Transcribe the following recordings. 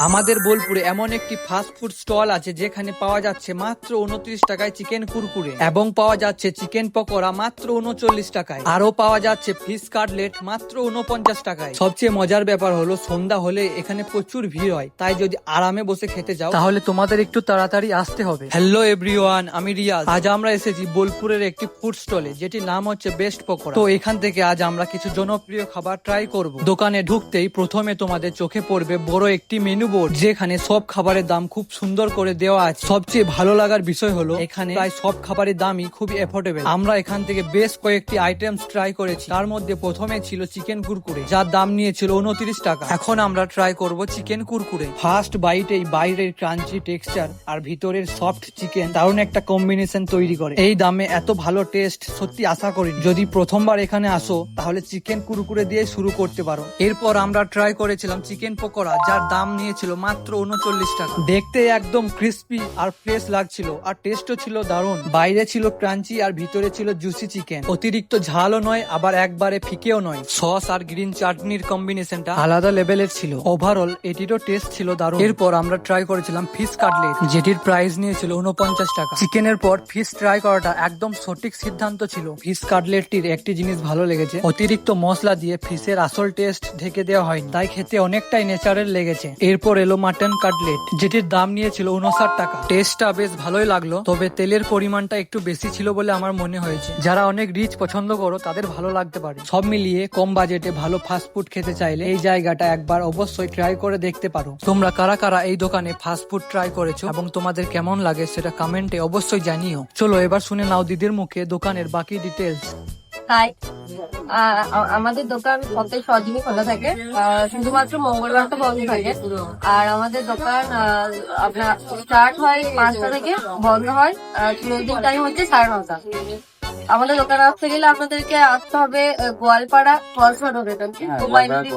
আমাদের বোলপুরে এমন একটি ফাস্ট ফুড স্টল আছে যেখানে পাওয়া যাচ্ছে মাত্র 29 টাকায় চিকেন কুরকুরে এবং পাওয়া যাচ্ছে চিকেন পকোড়া মাত্র 39 টাকায়, আরো পাওয়া যাচ্ছে ফিশ কাটলেট মাত্র 49 টাকায়। সবচেয়ে মজার ব্যাপার হলো সন্ধ্যা হলে এখানে প্রচুর ভিড় হয়, তাই যদি আরামে বসে খেতে যাও তাহলে তোমাদের একটু তাড়াতাড়ি আসতে হবে। হ্যালো এভরিওয়ান, আমি রিয়াজ। আজ আমরা এসেছি বোলপুরের একটি ফুড স্টলে যেটির নাম হচ্ছে বেস্ট পকোড়া। তো এখান থেকে আজ আমরা কিছু জনপ্রিয় খাবার ট্রাই করব। দোকানে ঢুকতেই প্রথমে তোমাদের চোখে পড়বে বড় একটি মেনু বোর্ড, যেখানে সব খাবারের দাম খুব সুন্দর করে দেওয়া আছে। সবচেয়ে ভালো লাগার বিষয় হলো এখানে প্রায় সব খাবারের দামই খুবই এফোর্ডেবল। আমরা এখান থেকে বেশ কয়েকটি আইটেমস ট্রাই করেছি, তার মধ্যে প্রথমে ছিল চিকেন কুরকুরে, যার দাম নিয়েছিল 29 টাকা। এখন আমরা ট্রাই করব চিকেন কুরকুরে। ফার্স্ট বাইটেই বাইরের ক্রাঞ্চি টেক্সচার আর ভিতরের সফট চিকেন দারুণ একটা কম্বিনেশন তৈরি করে। এই দামে এত ভালো টেস্ট সত্যি আশা করিনি। যদি প্রথমবার এখানে আসো তাহলে চিকেন কুরকুরে দিয়ে শুরু করতে পারো। এরপর আমরা ট্রাই করেছিলাম চিকেন পকোড়া, যার দাম নিয়েছিল মাত্র 39 টাকা। দেখতে একদম ক্রিস্পি আর ফ্রেশ লাগছিল, আর টেস্টও ছিল দারুণ। বাইরে ছিল ক্রাঞ্চি আর ভিতরে ছিল জুসি চিকেন। অতিরিক্ত ঝালও নয় আবার একবারে ফিকেও নয়। সস আর গ্রিন চাটনির কম্বিনেশনটা আলাদা লেভেলের ছিল। ওভারঅল এটিরও টেস্ট ছিল দারুণ। এরপর আমরা ট্রাই করেছিলাম ফিশ কাটলেট, যেটির প্রাইস নিয়েছিল 49 টাকা। চিকেনের পর ফিশ ট্রাই করাটা একদম সঠিক সিদ্ধান্ত ছিল। ফিশ কাটলেটটির একটি জিনিস ভালো লেগেছে, অতিরিক্ত মশলা দিয়ে ফিশের আসল টেস্ট ঢেকে দেওয়া হয়নি, তাই খেতে অনেকটাই ন্যাচারাল লেগেছে। এরপর এলো মাটন কাটলেট, যেটির দাম নিয়েছিল 59 টাকা। টেস্টটা বেশ ভালোই লাগলো, তবে তেলের পরিমাণটা একটু বেশি ছিল বলে আমার মনে হয়েছে। যারা অনেক রিচ পছন্দ করো তাদের ভালো লাগতে পারে। সব মিলিয়ে কম বাজেটে ভালো ফাস্ট ফুড খেতে চাইলে এই জায়গাটা একবার অবশ্যই ট্রাই করে দেখতে পারো। তোমরা কারা কারা এই দোকানে ফাস্ট ফুড ট্রাই করেছো এবং তোমাদের কেমন লাগে সেটা কমেন্টে অবশ্যই জানিও। চলো এবার শুনে নাও দিদির মুখে দোকানের বাকি ডিটেলস। তাই আমাদের দোকান সপ্তাহে 6 দিনই খোলা থাকে, শুধুমাত্র মঙ্গলবারটা বন্ধ থাকে। আর আমাদের দোকান আপনার স্টার্ট হয় 5টা থেকে, বন্ধ হয় ক্লোজিং টাইম হচ্ছে 9:30। আমাদের দোকানে আসতে গেলে আপনাদেরকে আসতে হবে গোয়ালপাড়া কসবা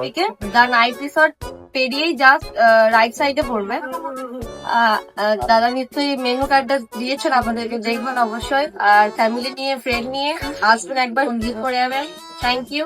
দিকে, দা নাইট রিসর্ট পেরিয়েই জাস্ট রাইট সাইডে পড়বে। দাদা নিশ্চয়ই মেনু কার্ডটা দিয়েছেন আপনাদেরকে, দেখবেন অবশ্যই। আর ফ্যামিলি নিয়ে ফ্রেন্ড নিয়ে আসবেন, একবার ভিজিট করে যাবেন। Thank you.